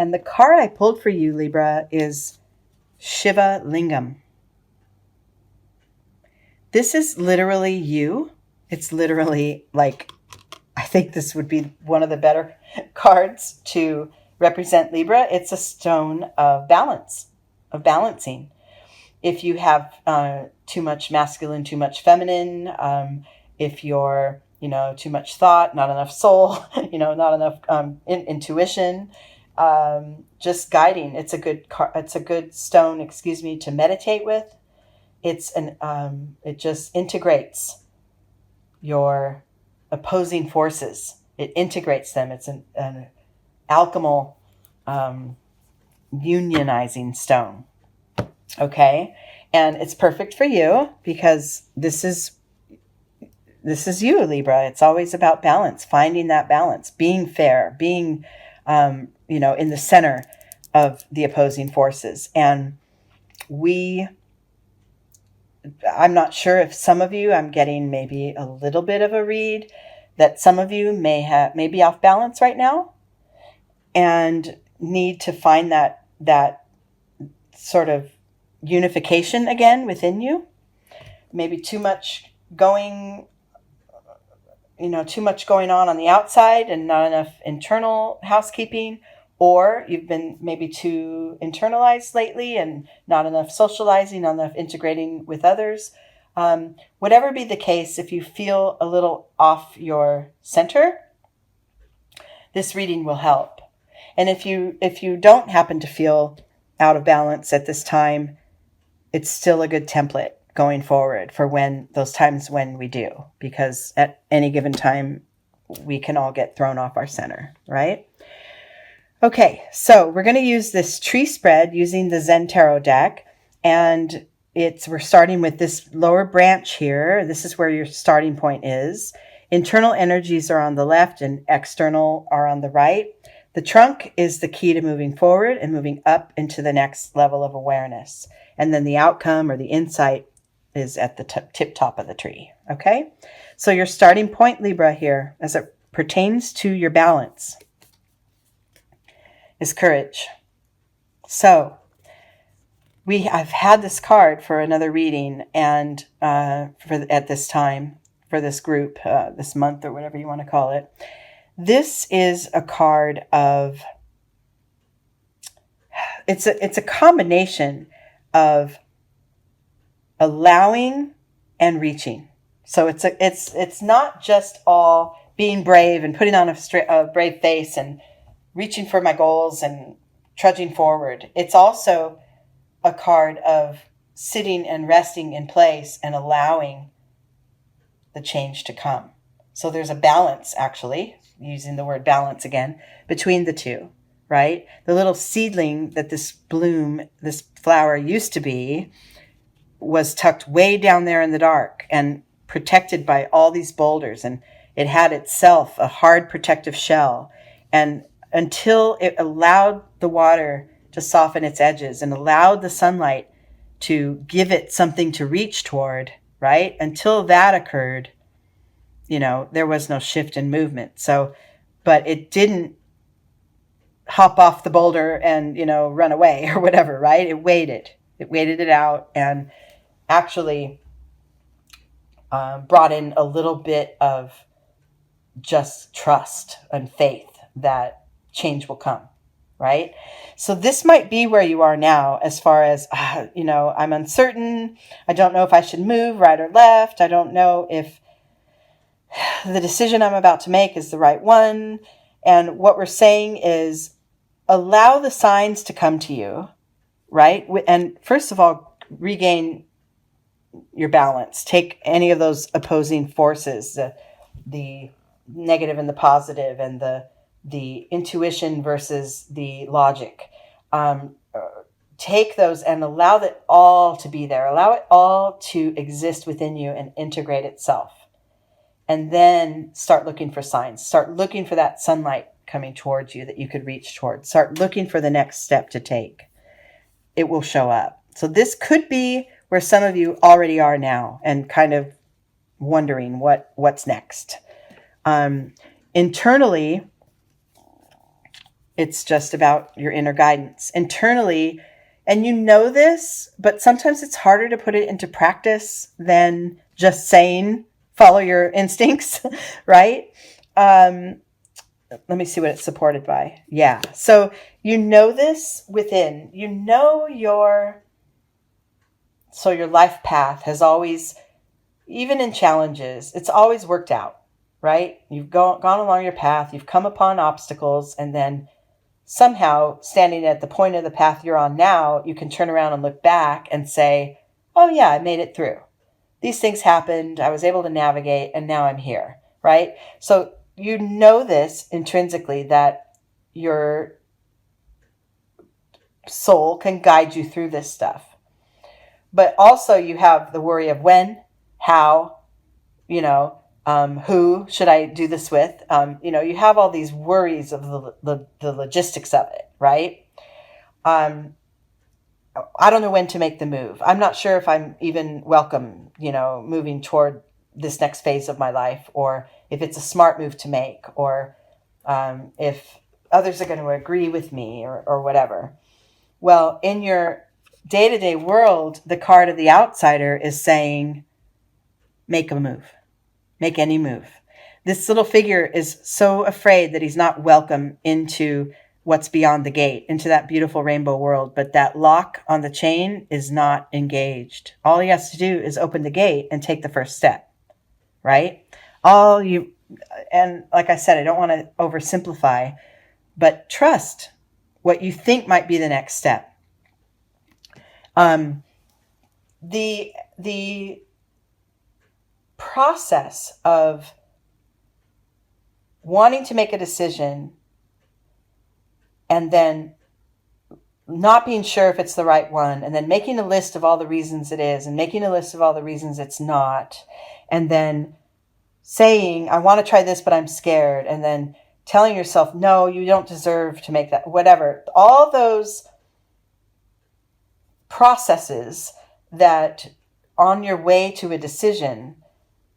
And the card I pulled for you, Libra, is Shiva Lingam. This is literally you. It's literally like, I think this would be one of the better cards to represent Libra. It's a stone of balance, of balancing. If you have too much masculine, too much feminine, if you're, too much thought, not enough soul, not enough intuition, just guiding. It's a good stone, to meditate with. It just integrates your opposing forces. It integrates them. It's an alchemical unionizing stone. Okay. And it's perfect for you because this is you, Libra. It's always about balance, finding that balance, being fair, being, in the center of the opposing forces. And I'm not sure if some of you, I'm getting maybe a little bit of a read that some of you may be off balance right now and need to find that sort of unification again within you. Maybe too much going on the outside and not enough internal housekeeping, or you've been maybe too internalized lately and not enough socializing, not enough integrating with others. Whatever be the case, if you feel a little off your center, this reading will help. And if you don't happen to feel out of balance at this time, it's still a good template going forward for those times when we do, because at any given time, we can all get thrown off our center, right? Okay, so we're going to use this tree spread using the Zen Tarot deck, and we're starting with this lower branch here. This is where your starting point is. Internal energies are on the left and external are on the right. The trunk is the key to moving forward and moving up into the next level of awareness. And then the outcome or the insight is at the tip top of the tree. Okay, so your starting point, Libra, here as it pertains to your balance is courage. So I've had this card for another reading, and at this time for this group, this month or whatever you want to call it. This is a card of. It's a combination of allowing and reaching. So it's not just all being brave and putting on a brave face and reaching for my goals and trudging forward. It's also a card of sitting and resting in place and allowing the change to come. So there's a balance, actually, using the word balance again, between the two, right? The little seedling that this flower used to be was tucked way down there in the dark and protected by all these boulders. And it had itself a hard protective shell. And until it allowed the water to soften its edges and allowed the sunlight to give it something to reach toward, right? Until that occurred, there was no shift in movement. So, but it didn't hop off the boulder and, run away or whatever, right? It waited it out and actually brought in a little bit of just trust and faith that change will come, right? So this might be where you are now as far as, I'm uncertain. I don't know if I should move right or left. I don't know if the decision I'm about to make is the right one. And what we're saying is allow the signs to come to you, right? And first of all, regain your balance. Take any of those opposing forces, the negative and the positive, and the intuition versus the logic. Take those and allow that all to be there. Allow it all to exist within you and integrate itself. And then start looking for signs. Start looking for that sunlight coming towards you that you could reach towards. Start looking for the next step to take. It will show up. So this could be where some of you already are now and kind of wondering what's next. Internally, It's just about your inner guidance. Internally, and you know this, but sometimes it's harder to put it into practice than just saying, follow your instincts, right? Let me see what it's supported by. Yeah. So you know this within, you know your life path has always, even in challenges, it's always worked out, right? You've gone along your path, you've come upon obstacles, and then somehow standing at the point of the path you're on now, you can turn around and look back and say, oh yeah, I made it through. These things happened, I was able to navigate, and now I'm here, right? So you know this intrinsically, that your soul can guide you through this stuff. But also you have the worry of when, how, who should I do this with? You have all these worries of the logistics of it, right? I don't know when to make the move. I'm not sure if I'm even welcome, moving toward this next phase of my life, or if it's a smart move to make, or if others are going to agree with me, or whatever. Well, in your day-to-day world, the card of the outsider is saying, make a move, make any move. This little figure is so afraid that he's not welcome into what's beyond the gate, into that beautiful rainbow world. But that lock on the chain is not engaged. All he has to do is open the gate and take the first step, right? And like I said, I don't want to oversimplify, but trust what you think might be the next step. The process of wanting to make a decision and then not being sure if it's the right one, and then making a list of all the reasons it is, and making a list of all the reasons it's not, and then saying, I want to try this, but I'm scared, and then telling yourself, no, you don't deserve to make that, whatever. All those processes that on your way to a decision,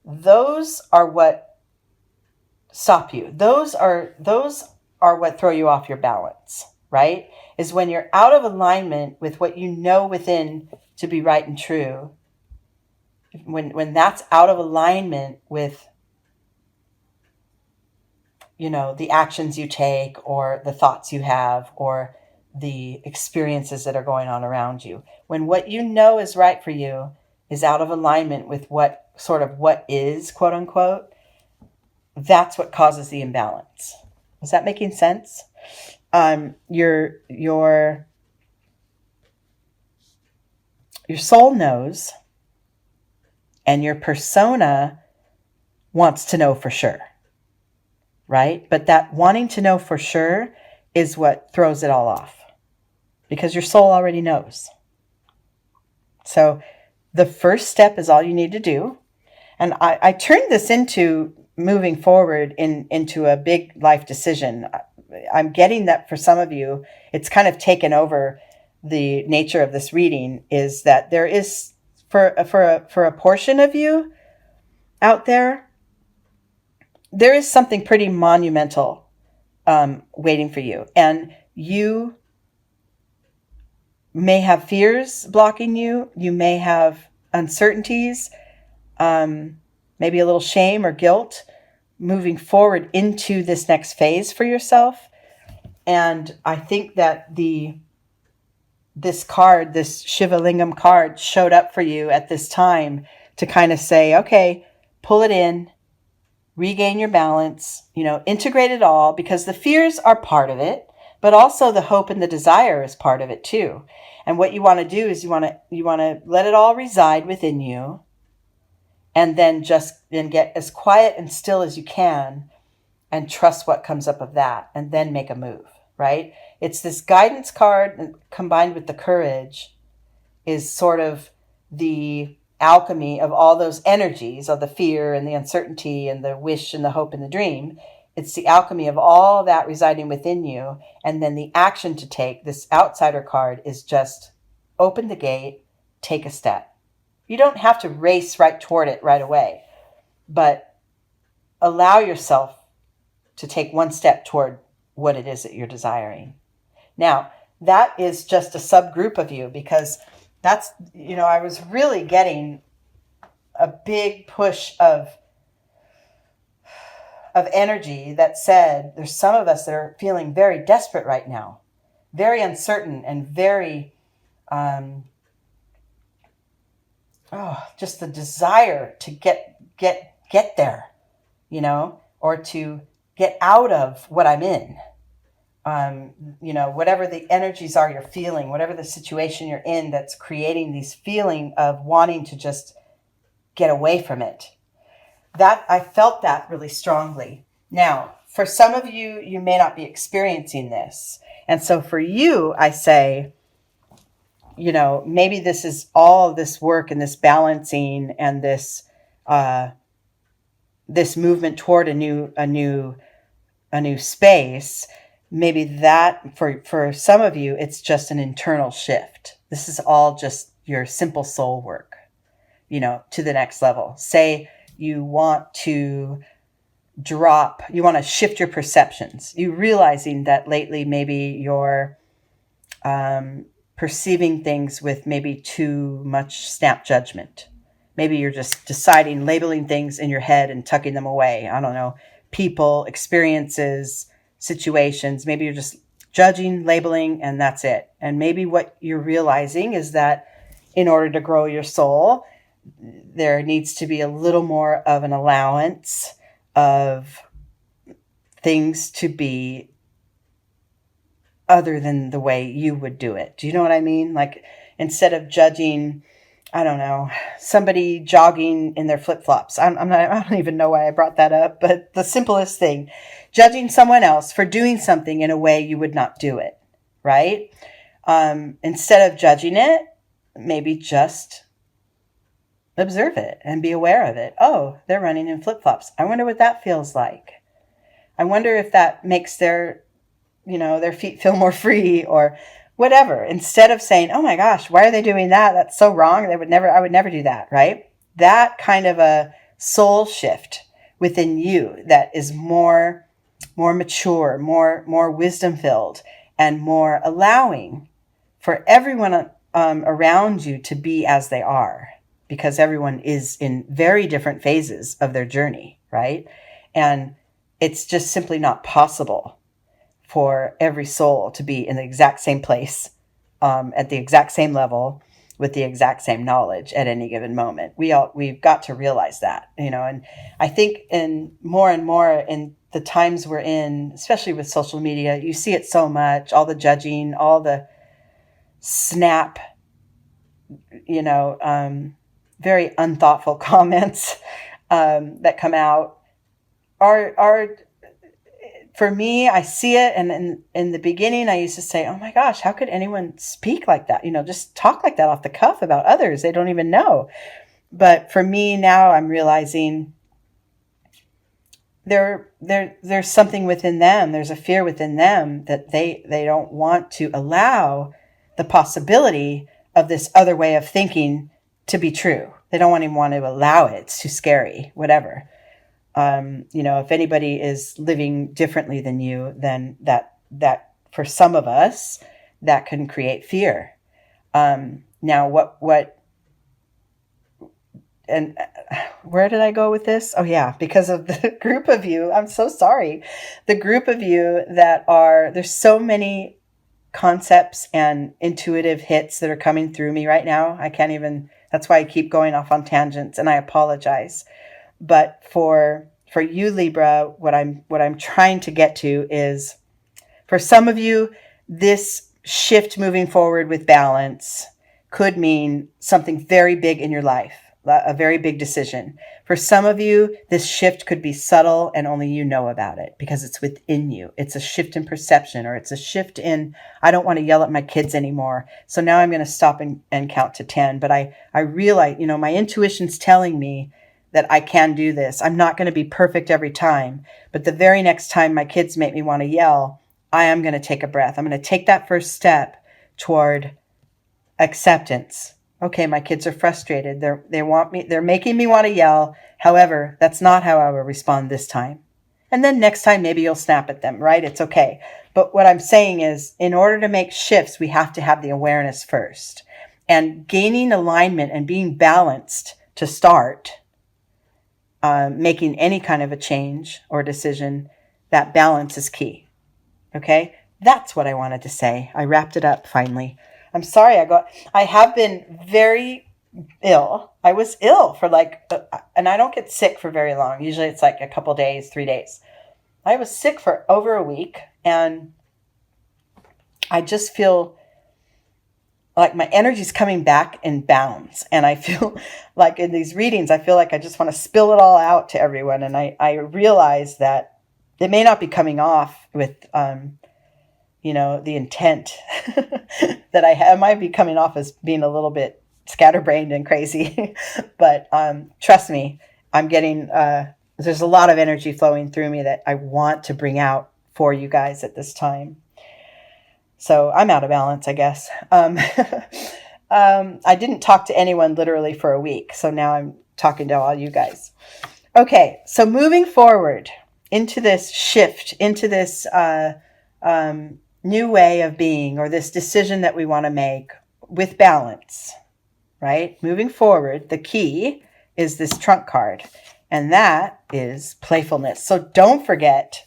those are what stop you. Those are what throw you off your balance, right? Is when you're out of alignment with what you know within to be right and true. When that's out of alignment with, the actions you take, or the thoughts you have, or the experiences that are going on around you. When what you know is right for you is out of alignment with what is, quote unquote, that's what causes the imbalance. Is that making sense? Your soul knows, and your persona wants to know for sure, right? But that wanting to know for sure is what throws it all off, because your soul already knows. So the first step is all you need to do. And I turned this into moving forward into a big life decision. I'm getting that for some of you, it's kind of taken over the nature of this reading, is that there is, for a portion of you out there, there is something pretty monumental waiting for you. And you may have fears blocking you. You may have uncertainties, maybe a little shame or guilt moving forward into this next phase for yourself. And I think that this card, this Shiva Lingam card, showed up for you at this time to kind of say, okay, pull it in, regain your balance, integrate it all, because the fears are part of it, but also the hope and the desire is part of it too. And what you want to do is you want to let it all reside within you, and then get as quiet and still as you can, and trust what comes up of that, and then make a move, right? It's this guidance card combined with the courage is sort of the alchemy of all those energies of the fear and the uncertainty and the wish and the hope and the dream. It's the alchemy of all that residing within you. And then the action to take, this outsider card, is just open the gate, take a step. You don't have to race right toward it right away, but allow yourself to take one step toward what it is that you're desiring. Now, that is just a subgroup of you, because that's, I was really getting a big push of energy that said there's some of us that are feeling very desperate right now, very uncertain, and very just the desire to get there, or to get out of what I'm in. Whatever the energies are you're feeling, whatever the situation you're in that's creating this feeling of wanting to just get away from it. That I felt that really strongly. Now, for some of you, you may not be experiencing this. And so for you, I say, maybe this is all of this work and this balancing and this movement toward a new space. Maybe that for some of you, it's just an internal shift. This is all just your simple soul work, to the next level. Say you want to shift your perceptions. You realizing that lately maybe you're perceiving things with maybe too much snap judgment. Maybe you're just deciding, labeling things in your head and tucking them away. I don't know, people, experiences, situations. Maybe you're just judging, labeling, and that's it. And maybe what you're realizing is that in order to grow your soul, there needs to be a little more of an allowance of things to be other than the way you would do it. Do you know what I mean? Like, instead of judging, I don't know, somebody jogging in their flip-flops. I don't even know why I brought that up, but the simplest thing, judging someone else for doing something in a way you would not do it, right? Instead of judging it, maybe just observe it and be aware of it. Oh, they're running in flip-flops. I wonder what that feels like. I wonder if that makes their feet feel more free or whatever. Instead of saying, oh my gosh, why are they doing that? That's so wrong. I would never do that, right? That kind of a soul shift within you that is more mature, more wisdom filled, and more allowing for everyone around you to be as they are, because everyone is in very different phases of their journey, right? And it's just simply not possible for every soul to be in the exact same place, at the exact same level, with the exact same knowledge at any given moment. We've got to realize that, and I think in more and more in the times we're in, especially with social media, you see it so much, all the judging, all the snap, very unthoughtful comments that come out are for me, I see it. And in the beginning, I used to say, oh my gosh, how could anyone speak like that? Just talk like that off the cuff about others. They don't even know. But for me now, I'm realizing there's something within them. There's a fear within them that they don't want to allow the possibility of this other way of thinking to be true. They don't even want to allow it. It's too scary, whatever. If anybody is living differently than you, then that for some of us, that can create fear. Now and where did I go with this? Oh yeah, because of the group of you, I'm so sorry. The group of you there's so many concepts and intuitive hits that are coming through me right now. That's why I keep going off on tangents, and I apologize. But for you, Libra, what I'm trying to get to is, for some of you, this shift moving forward with balance could mean something very big in your life, a very big decision. For some of you, this shift could be subtle and only you know about it because it's within you. It's a shift in perception, or it's a shift in, I don't want to yell at my kids anymore, so now I'm going to stop and count to 10. But I realize, my intuition's telling me that I can do this. I'm not going to be perfect every time, but the very next time my kids make me want to yell, I am going to take a breath. I'm going to take that first step toward acceptance. Okay, my kids are frustrated. They're making me want to yell. However, that's not how I will respond this time. And then next time, maybe you'll snap at them, right? It's okay. But what I'm saying is, in order to make shifts, we have to have the awareness first. And gaining alignment and being balanced to start making any kind of a change or decision, that balance is key. Okay? That's what I wanted to say. I wrapped it up finally. I'm sorry I have been very ill. I was ill for and I don't get sick for very long. Usually it's like a couple days, 3 days. I was sick for over a week, and I just feel like my energy's coming back in bounds. And I feel like in these readings, I feel like I just want to spill it all out to everyone. And I realize that it may not be coming off with, the intent that I have. It might be coming off as being a little bit scatterbrained and crazy. But trust me, I'm getting, there's a lot of energy flowing through me that I want to bring out for you guys at this time. So I'm out of balance, I guess. I didn't talk to anyone literally for a week. So now I'm talking to all you guys. Okay, so moving forward into this shift, into this new way of being, or this decision that we want to make with balance, right? Moving forward, the key is this trunk card, and that is playfulness. So don't forget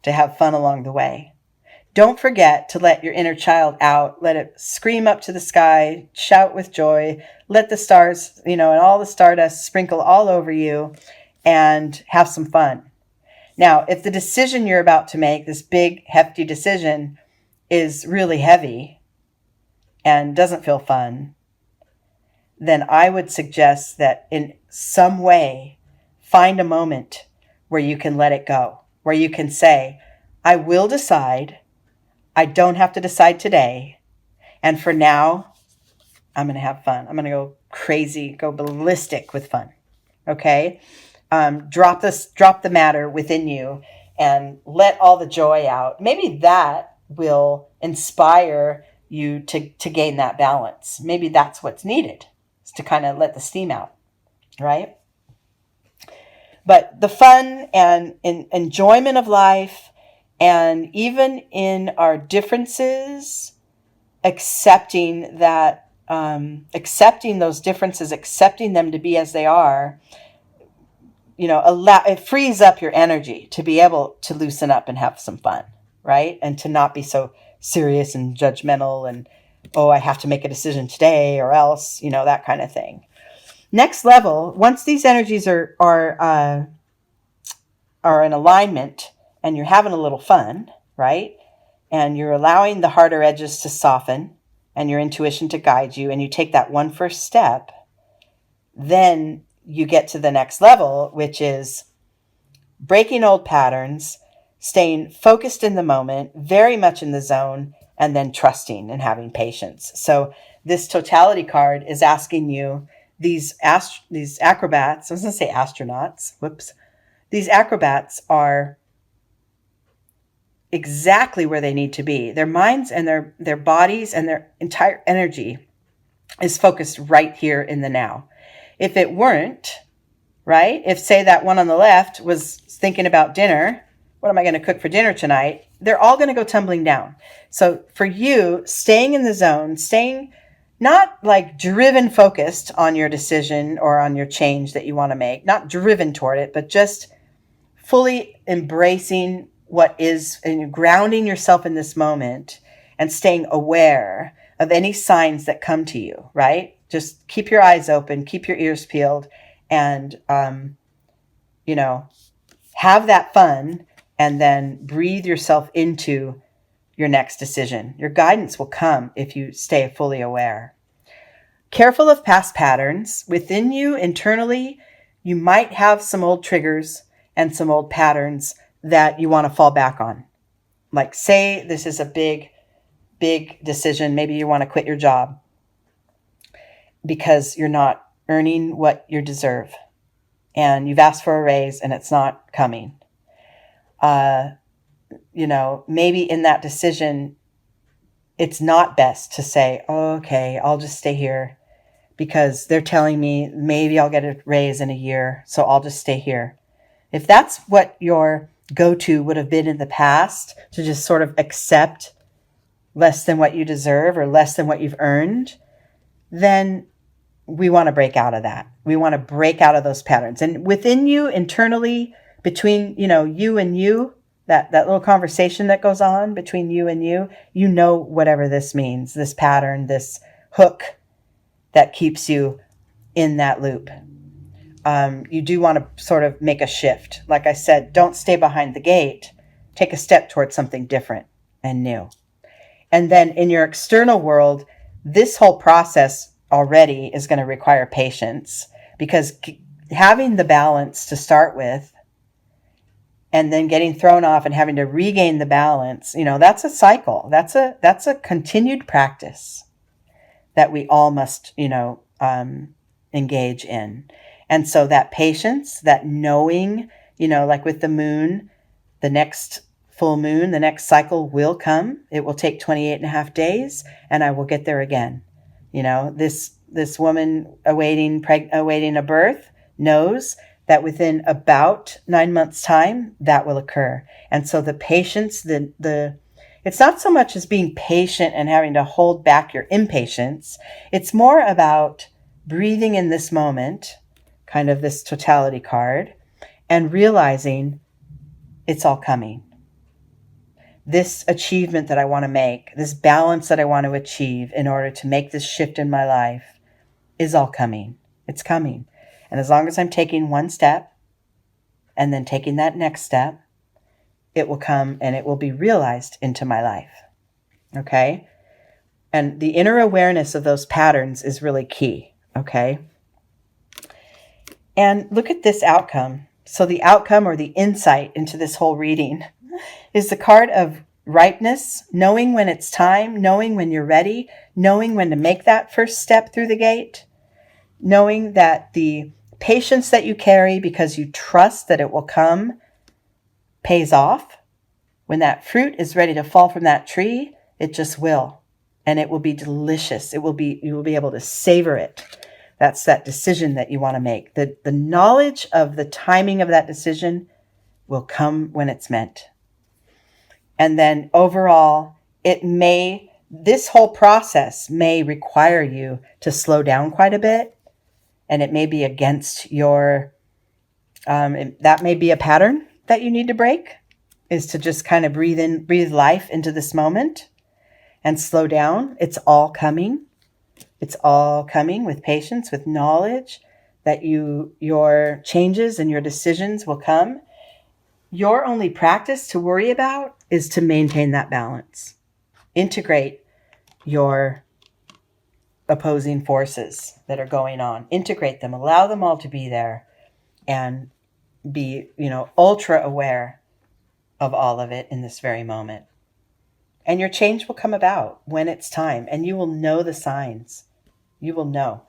to have fun along the way. Don't forget to let your inner child out. Let it scream up to the sky, shout with joy, let the stars, and all the stardust sprinkle all over you, and have some fun. Now, if the decision you're about to make, this big, hefty decision, is really heavy and doesn't feel fun, then I would suggest that in some way, find a moment where you can let it go, where you can say, I will decide. I don't have to decide today. And for now, I'm going to have fun. I'm going to go crazy, go ballistic with fun. Okay? Drop the matter within you and let all the joy out. Maybe that will inspire you to gain that balance. Maybe that's what's needed, is to kind of let the steam out, right? But the fun and enjoyment of life, and even in our differences, accepting those differences, accepting them to be as they are, it frees up your energy to be able to loosen up and have some fun, right? And to not be so serious and judgmental and, I have to make a decision today or else, that kind of thing. Next level, once these energies are in alignment, and you're having a little fun, right? And you're allowing the harder edges to soften and your intuition to guide you, and you take that one first step, then you get to the next level, which is breaking old patterns, staying focused in the moment, very much in the zone, and then trusting and having patience. So this totality card is asking you, these acrobats, I was going to say astronauts, these acrobats are exactly where they need to be. Their minds and their bodies and their entire energy is focused right here in the now. If it weren't, right? If, say, that one on the left was thinking about dinner, what am I going to cook for dinner tonight? They're all going to go tumbling down. So for you, staying in the zone, staying not like driven focused on your decision or on your change that you want to make, not driven toward it, but just fully embracing what is, and grounding yourself in this moment and staying aware of any signs that come to you, right? Just keep your eyes open, keep your ears peeled, and, have that fun, and then breathe yourself into your next decision. Your guidance will come if you stay fully aware. Careful of past patterns. Within you, internally, you might have some old triggers and some old patterns that you want to fall back on. Like, say this is a big decision. Maybe you want to quit your job because you're not earning what you deserve, and you've asked for a raise and it's not coming. Maybe in that decision, it's not best to say, okay, I'll just stay here because they're telling me maybe I'll get a raise in a year, so I'll just stay here. If that's what your go-to would have been in the past, to just sort of accept less than what you deserve or less than what you've earned, then we want to break out of that. We want to break out of those patterns. And within you, internally, between, you and you, that little conversation that goes on between you and you know whatever this means, this pattern, this hook that keeps you in that loop. You do want to sort of make a shift. Like I said, don't stay behind the gate. Take a step towards something different and new. And then in your external world, this whole process already is going to require patience, because having the balance to start with and then getting thrown off and having to regain the balance, that's a cycle. That's a continued practice that we all must, engage in. And so that patience, that knowing, like with the moon, the next full moon, the next cycle will come. It will take 28 and a half days, and I will get there again. This woman awaiting a birth knows that within about 9 months' time, that will occur. And so the patience, it's not so much as being patient and having to hold back your impatience. It's more about breathing in this moment, kind of this totality card, and realizing it's all coming. This achievement that I want to make, this balance that I want to achieve in order to make this shift in my life is all coming. It's coming. And as long as I'm taking one step and then taking that next step, it will come and it will be realized into my life. Okay? And the inner awareness of those patterns is really key. Okay? And look at this outcome. So the outcome, or the insight into this whole reading, is the card of ripeness, knowing when it's time, knowing when you're ready, knowing when to make that first step through the gate, knowing that the patience that you carry because you trust that it will come pays off. When that fruit is ready to fall from that tree, it just will. And it will be delicious. You will be able to savor it. That's that decision that you want to make. The knowledge of the timing of that decision will come when it's meant. And then overall, this whole process may require you to slow down quite a bit. And it may be against that may be a pattern that you need to break, is to just kind of breathe life into this moment and slow down. It's all coming. It's all coming with patience, with knowledge that your changes and your decisions will come. Your only practice to worry about is to maintain that balance. Integrate your opposing forces that are going on. Integrate them, allow them all to be there, and be, ultra aware of all of it in this very moment. And your change will come about when it's time, and you will know the signs. You will know.